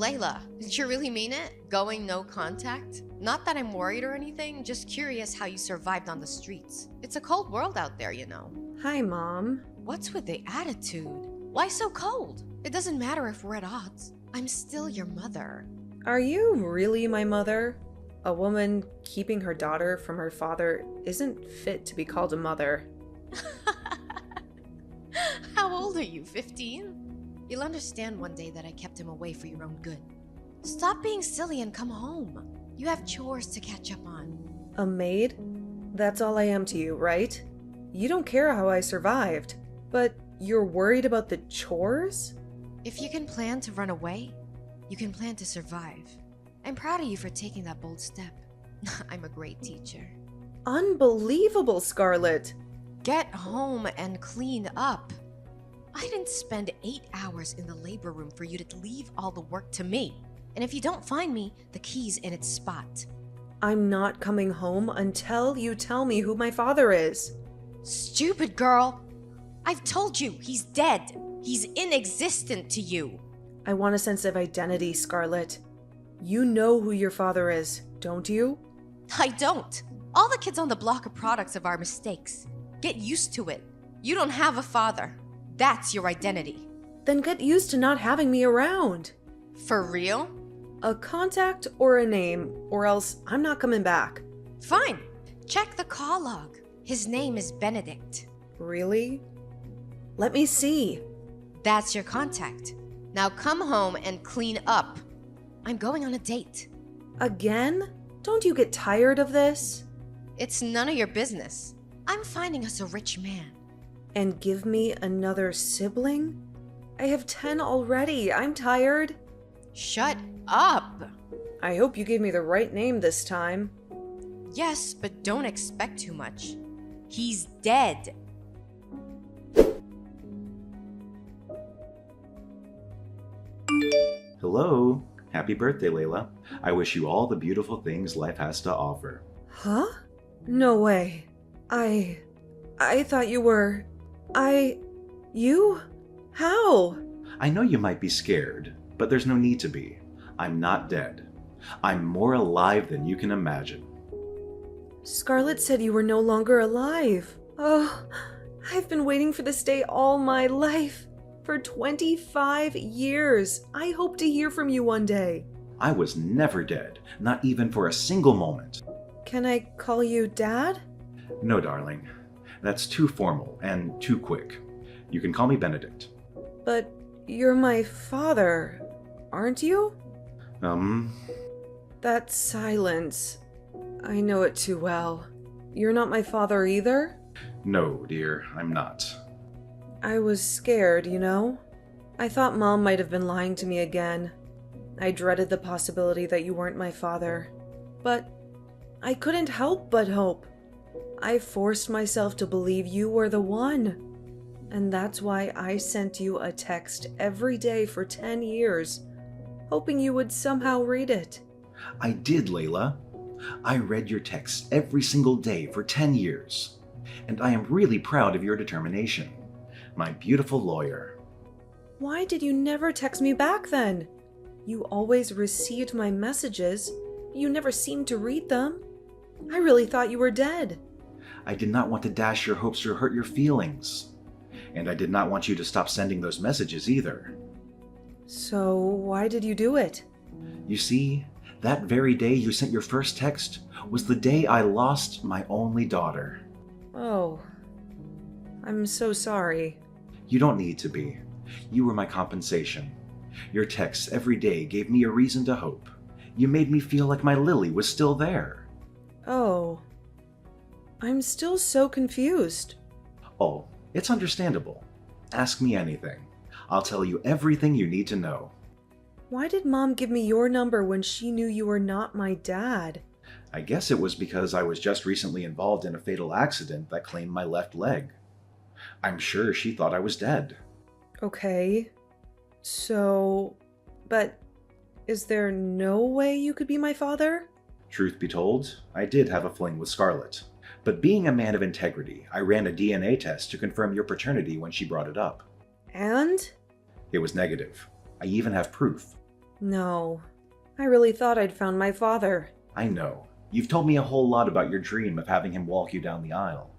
Layla, did you really mean it? Going no contact? Not that I'm worried or anything, just curious how you survived on the streets. It's a cold world out there, you know. Hi, Mom. What's with the attitude? Why so cold? It doesn't matter if we're at odds. I'm still your mother. Are you really my mother? A woman keeping her daughter from her father isn't fit to be called a mother. How old are you, 15? You'll understand one day that I kept him away for your own good. Stop being silly and come home. You have chores to catch up on. A maid? That's all I am to you, right? You don't care how I survived, but you're worried about the chores? If you can plan to run away, you can plan to survive. I'm proud of you for taking that bold step. I'm a great teacher. Unbelievable, Scarlett! Get home and clean up. I didn't spend 8 hours in the labor room for you to leave all the work to me. And if you don't find me, the key's in its spot. I'm not coming home until you tell me who my father is. Stupid girl. I've told you, he's dead. He's inexistent to you. I want a sense of identity, Scarlett. You know who your father is, don't you? I don't. All the kids on the block are products of our mistakes. Get used to it. You don't have a father. That's your identity. Then get used to not having me around. For real? A contact or a name, or else I'm not coming back. Fine. Check the call log. His name is Benedict. Really? Let me see. That's your contact. Now come home and clean up. I'm going on a date. Again? Don't you get tired of this? It's none of your business. I'm finding us a rich man. And give me another sibling? I have 10 already. I'm tired. Shut up. I hope you gave me the right name this time. Yes, but don't expect too much. He's dead. Hello. Happy birthday, Layla. I wish you all the beautiful things life has to offer. Huh? No way. I thought you were... You? How? I know you might be scared, but there's no need to be. I'm not dead. I'm more alive than you can imagine. Scarlett said you were no longer alive. Oh, I've been waiting for this day all my life. For 25 years. I hope to hear from you one day. I was never dead, not even for a single moment. Can I call you Dad? No, darling. That's too formal and too quick. You can call me Benedict. But you're my father, aren't you? That silence. I know it too well. You're not my father either? No, dear, I'm not. I was scared, you know? I thought Mom might have been lying to me again. I dreaded the possibility that you weren't my father. But I couldn't help but hope. I forced myself to believe you were the one. And that's why I sent you a text every day for 10 years, hoping you would somehow read it. I did, Layla. I read your texts every single day for 10 years. And I am really proud of your determination. My beautiful lawyer. Why did you never text me back then? You always received my messages. You never seemed to read them. I really thought you were dead. I did not want to dash your hopes or hurt your feelings. And I did not want you to stop sending those messages either. So why did you do it? You see, that very day you sent your first text was the day I lost my only daughter. Oh, I'm so sorry. You don't need to be. You were my compensation. Your texts every day gave me a reason to hope. You made me feel like my Lily was still there. Oh, I'm still so confused. Oh, it's understandable. Ask me anything. I'll tell you everything you need to know. Why did Mom give me your number when she knew you were not my dad? I guess it was because I was just recently involved in a fatal accident that claimed my left leg. I'm sure she thought I was dead. Okay. But is there no way you could be my father? Truth be told, I did have a fling with Scarlett. But being a man of integrity, I ran a DNA test to confirm your paternity when she brought it up. And? It was negative. I even have proof. No. I really thought I'd found my father. I know. You've told me a whole lot about your dream of having him walk you down the aisle.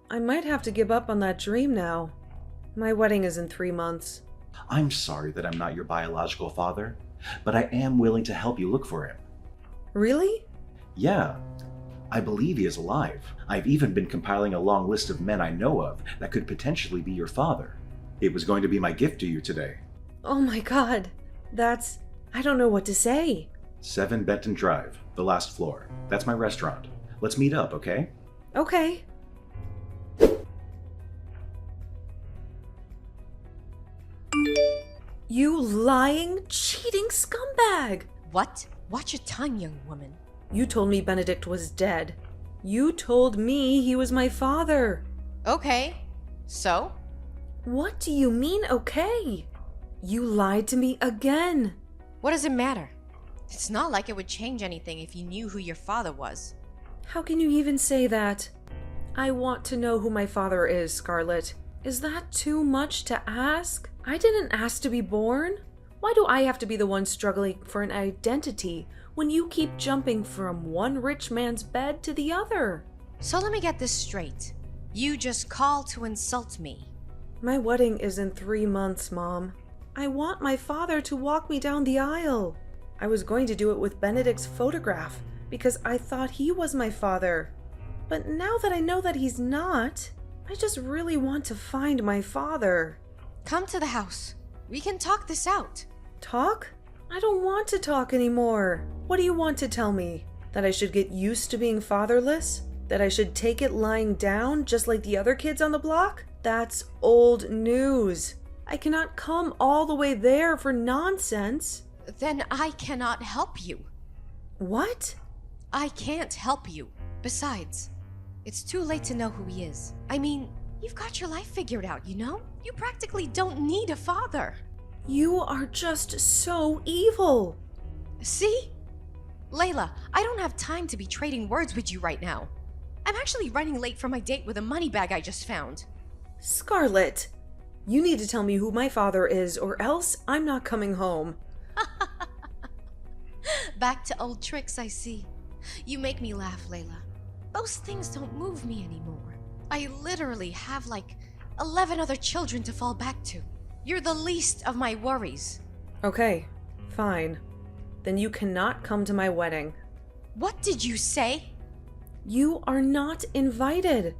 I might have to give up on that dream now. My wedding is in 3 months. I'm sorry that I'm not your biological father, but I am willing to help you look for him. Really? Yeah. I believe he is alive. I've even been compiling a long list of men I know of that could potentially be your father. It was going to be my gift to you today. Oh my god. I don't know what to say. 7 Benton Drive, the last floor. That's my restaurant. Let's meet up, okay? Okay. You lying, cheating scumbag! What? Watch your tongue, young woman. You told me Benedict was dead. You told me he was my father. Okay. So? What do you mean, okay? You lied to me again. What does it matter? It's not like it would change anything if you knew who your father was. How can you even say that? I want to know who my father is, Scarlett. Is that too much to ask? I didn't ask to be born. Why do I have to be the one struggling for an identity when you keep jumping from one rich man's bed to the other? So let me get this straight. You just called to insult me. My wedding is in 3 months, Mom. I want my father to walk me down the aisle. I was going to do it with Benedict's photograph because I thought he was my father. But now that I know that he's not, I just really want to find my father. Come to the house. We can talk this out. Talk? I don't want to talk anymore. What do you want to tell me? That I should get used to being fatherless? That I should take it lying down just like the other kids on the block? That's old news. I cannot come all the way there for nonsense. Then I cannot help you. What? I can't help you. Besides, it's too late to know who he is. I mean, you've got your life figured out, you know? You practically don't need a father. You are just so evil. See? Layla, I don't have time to be trading words with you right now. I'm actually running late for my date with a money bag I just found. Scarlett, you need to tell me who my father is or else I'm not coming home. Back to old tricks, I see. You make me laugh, Layla. Those things don't move me anymore. I literally have like 11 other children to fall back to. You're the least of my worries. Okay, fine. Then you cannot come to my wedding. What did you say? You are not invited.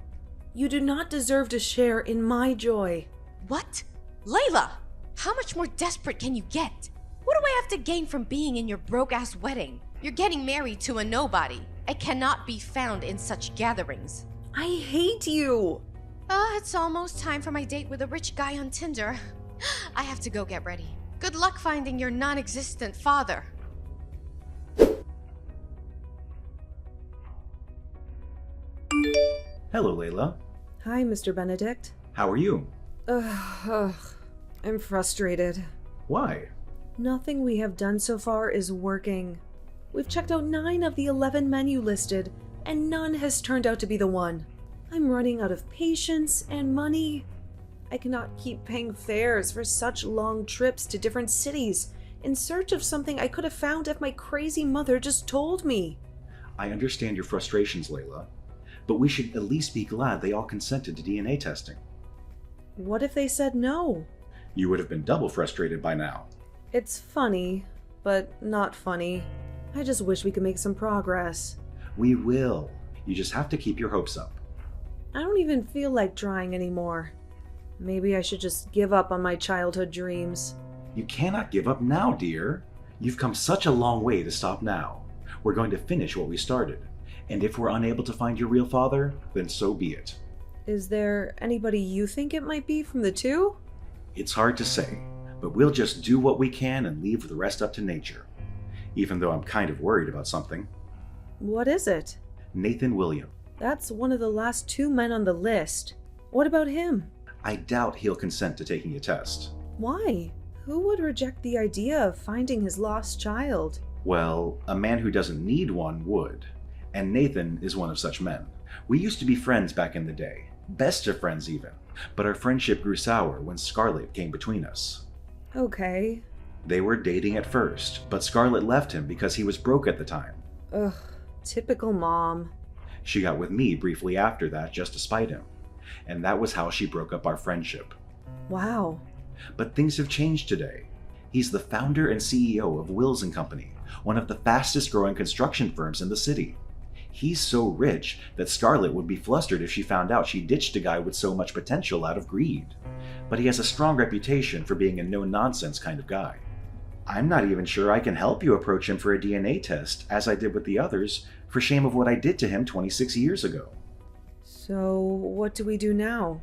You do not deserve to share in my joy. What? Layla! How much more desperate can you get? What do I have to gain from being in your broke-ass wedding? You're getting married to a nobody. I cannot be found in such gatherings. I hate you. It's almost time for my date with a rich guy on Tinder. I have to go get ready. Good luck finding your non-existent father. Hello, Layla. Hi, Mr. Benedict. How are you? I'm frustrated. Why? Nothing we have done so far is working. We've checked out 9 of the 11 men you listed, and none has turned out to be the one. I'm running out of patience and money. I cannot keep paying fares for such long trips to different cities in search of something I could have found if my crazy mother just told me. I understand your frustrations, Layla, but we should at least be glad they all consented to DNA testing. What if they said no? You would have been double frustrated by now. It's funny, but not funny. I just wish we could make some progress. We will. You just have to keep your hopes up. I don't even feel like trying anymore. Maybe I should just give up on my childhood dreams. You cannot give up now, dear. You've come such a long way to stop now. We're going to finish what we started. And if we're unable to find your real father, then so be it. Is there anybody you think it might be from the 2? It's hard to say, but we'll just do what we can and leave the rest up to nature. Even though I'm kind of worried about something. What is it? Nathan William. That's one of the last 2 men on the list. What about him? I doubt he'll consent to taking a test. Why? Who would reject the idea of finding his lost child? Well, a man who doesn't need one would. And Nathan is one of such men. We used to be friends back in the day. Best of friends even. But our friendship grew sour when Scarlett came between us. Okay. They were dating at first, but Scarlett left him because he was broke at the time. Ugh, typical mom. She got with me briefly after that just to spite him, and that was how she broke up our friendship. Wow. But things have changed today. He's the founder and CEO of Wills & Company, one of the fastest growing construction firms in the city. He's so rich that Scarlett would be flustered if she found out she ditched a guy with so much potential out of greed. But he has a strong reputation for being a no-nonsense kind of guy. I'm not even sure I can help you approach him for a DNA test, as I did with the others, for shame of what I did to him 26 years ago. So, what do we do now?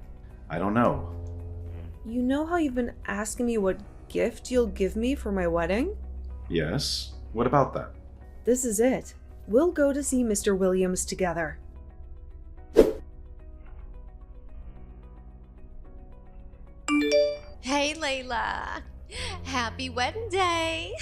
I don't know. You know how you've been asking me what gift you'll give me for my wedding? Yes? What about that? This is it. We'll go to see Mr. Williams together. Hey, Layla. Happy wedding day.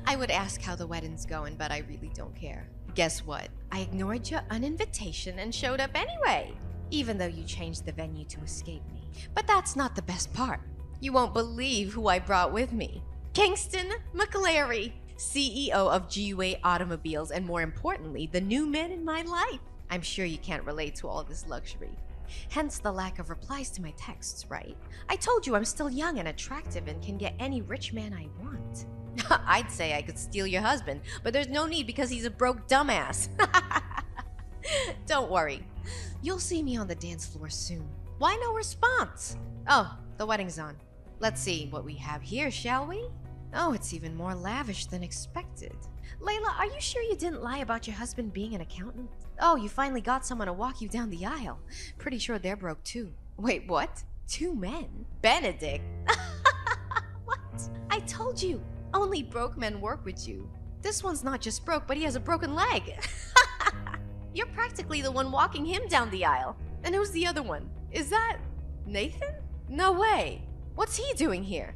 I would ask how the wedding's going, but I really don't care. Guess what? I ignored your uninvitation and showed up anyway, even though you changed the venue to escape me. But that's not the best part. You won't believe who I brought with me. Kingston McClary, CEO of GUA Automobiles, and more importantly, the new man in my life. I'm sure you can't relate to all this luxury. Hence the lack of replies to my texts, right? I told you I'm still young and attractive and can get any rich man I want. I'd say I could steal your husband, but there's no need because he's a broke dumbass. Don't worry. You'll see me on the dance floor soon. Why no response? Oh, the wedding's on. Let's see what we have here, shall we? Oh, it's even more lavish than expected. Layla, are you sure you didn't lie about your husband being an accountant? Oh, you finally got someone to walk you down the aisle. Pretty sure they're broke too. Wait, what? 2 men? Benedict? What? I told you, only broke men work with you. This one's not just broke, but he has a broken leg. You're practically the one walking him down the aisle. And who's the other one? Is that Nathan? No way. What's he doing here?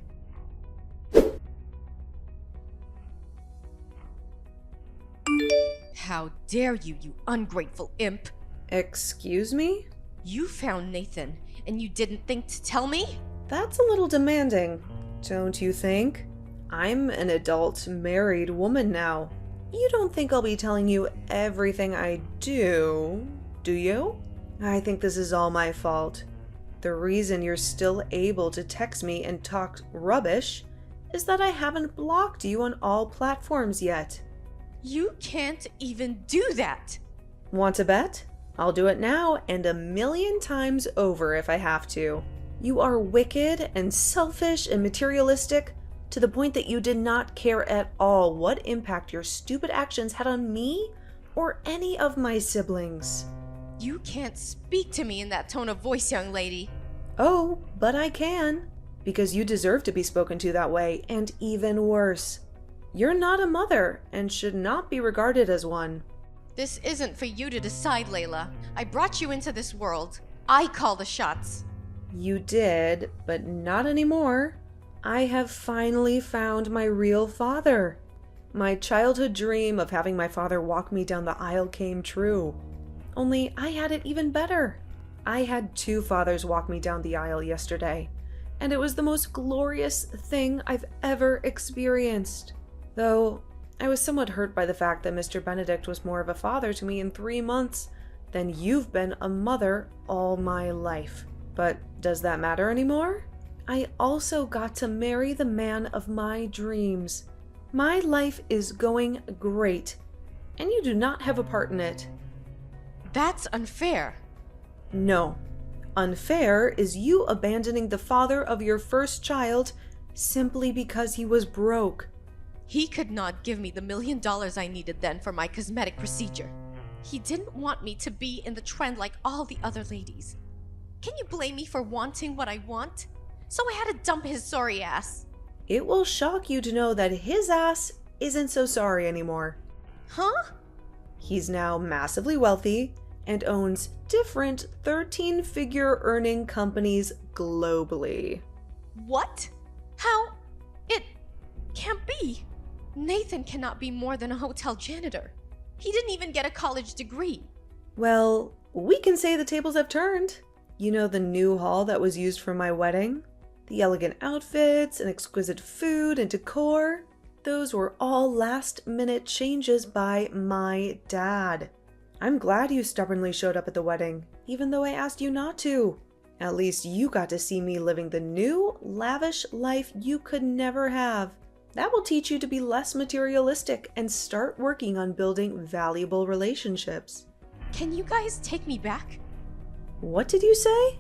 How dare you, you ungrateful imp! Excuse me? You found Nathan, and you didn't think to tell me? That's a little demanding, don't you think? I'm an adult, married woman now. You don't think I'll be telling you everything I do you? I think this is all my fault. The reason you're still able to text me and talk rubbish is that I haven't blocked you on all platforms yet. You can't even do that! Want to bet? I'll do it now and 1,000,000 times over if I have to. You are wicked and selfish and materialistic to the point that you did not care at all what impact your stupid actions had on me or any of my siblings. You can't speak to me in that tone of voice, young lady. Oh, but I can, because you deserve to be spoken to that way, and even worse. You're not a mother and should not be regarded as one. This isn't for you to decide, Layla. I brought you into this world. I call the shots. You did, but not anymore. I have finally found my real father. My childhood dream of having my father walk me down the aisle came true. Only I had it even better. I had 2 fathers walk me down the aisle yesterday, and it was the most glorious thing I've ever experienced. Though I was somewhat hurt by the fact that Mr. Benedict was more of a father to me in 3 months than you've been a mother all my life. But does that matter anymore? I also got to marry the man of my dreams. My life is going great, and you do not have a part in it. That's unfair. No. Unfair is you abandoning the father of your first child simply because he was broke. He could not give me the $1 million I needed then for my cosmetic procedure. He didn't want me to be in the trend like all the other ladies. Can you blame me for wanting what I want? So I had to dump his sorry ass. It will shock you to know that his ass isn't so sorry anymore. Huh? He's now massively wealthy and owns different 13-figure earning companies globally. What? How? It can't be. Nathan cannot be more than a hotel janitor. He didn't even get a college degree. Well, we can say the tables have turned. You know the new hall that was used for my wedding? The elegant outfits and exquisite food and decor, those were all last-minute changes by my dad. I'm glad you stubbornly showed up at the wedding, even though I asked you not to. At least you got to see me living the new, lavish life you could never have. That will teach you to be less materialistic and start working on building valuable relationships. Can you guys take me back? What did you say?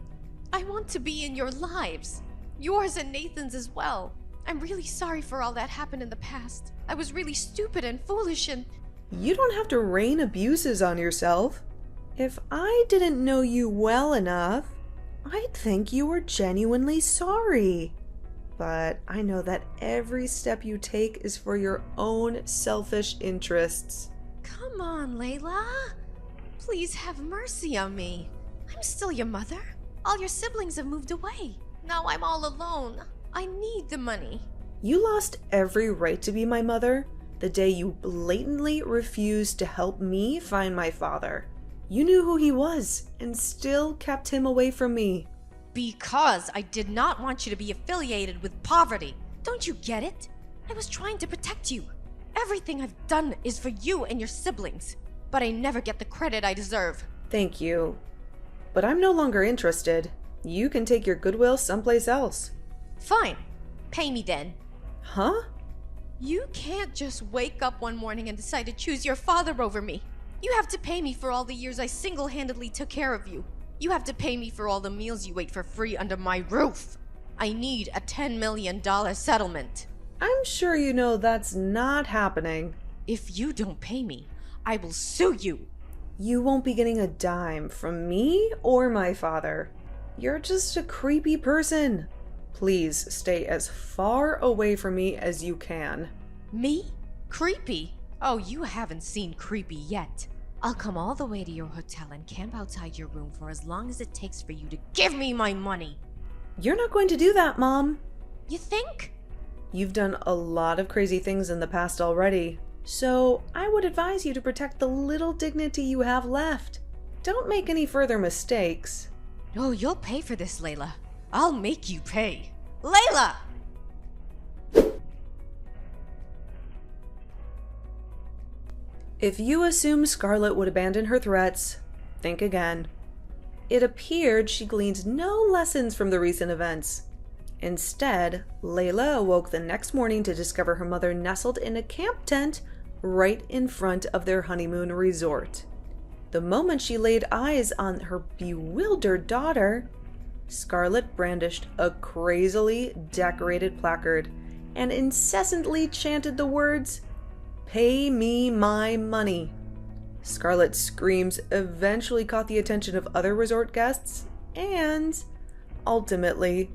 I want to be in your lives. Yours and Nathan's as well. I'm really sorry for all that happened in the past. I was really stupid and foolish and... You don't have to rain abuses on yourself. If I didn't know you well enough, I'd think you were genuinely sorry. But I know that every step you take is for your own selfish interests. Come on, Layla. Please have mercy on me. I'm still your mother. All your siblings have moved away. Now I'm all alone. I need the money. You lost every right to be my mother the day you blatantly refused to help me find my father. You knew who he was and still kept him away from me. Because I did not want you to be affiliated with poverty. Don't you get it? I was trying to protect you. Everything I've done is for you and your siblings. But I never get the credit I deserve. Thank you. But I'm no longer interested. You can take your goodwill someplace else. Fine. Pay me then. Huh? You can't just wake up one morning and decide to choose your father over me. You have to pay me for all the years I single-handedly took care of you. You have to pay me for all the meals you ate for free under my roof. I need a $10 million settlement. I'm sure you know that's not happening. If you don't pay me, I will sue you. You won't be getting a dime from me or my father. You're just a creepy person. Please stay as far away from me as you can. Me? Creepy? Oh, you haven't seen creepy yet. I'll come all the way to your hotel and camp outside your room for as long as it takes for you to give me my money. You're not going to do that, Mom. You think? You've done a lot of crazy things in the past already, so I would advise you to protect the little dignity you have left. Don't make any further mistakes. Oh, you'll pay for this, Layla. I'll make you pay. Layla! If you assume Scarlett would abandon her threats, think again. It appeared she gleaned no lessons from the recent events. Instead, Layla awoke the next morning to discover her mother nestled in a camp tent right in front of their honeymoon resort. The moment she laid eyes on her bewildered daughter, Scarlett brandished a crazily decorated placard and incessantly chanted the words, "Pay me my money." Scarlett's screams eventually caught the attention of other resort guests and, ultimately,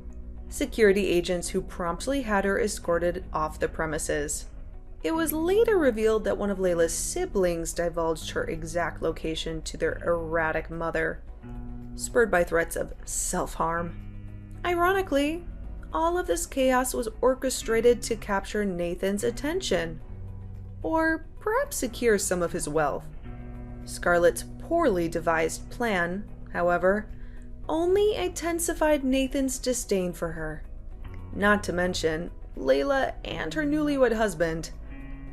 security agents who promptly had her escorted off the premises. It was later revealed that one of Layla's siblings divulged her exact location to their erratic mother, spurred by threats of self-harm. Ironically, all of this chaos was orchestrated to capture Nathan's attention, or perhaps secure some of his wealth. Scarlett's poorly devised plan, however, only intensified Nathan's disdain for her. Not to mention Layla and her newlywed husband,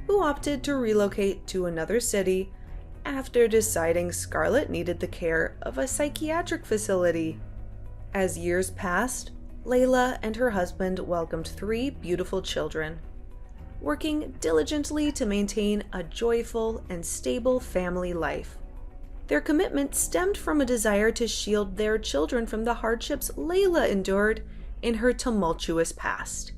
who opted to relocate to another city after deciding Scarlett needed the care of a psychiatric facility. As years passed, Layla and her husband welcomed 3 beautiful children, working diligently to maintain a joyful and stable family life. Their commitment stemmed from a desire to shield their children from the hardships Layla endured in her tumultuous past.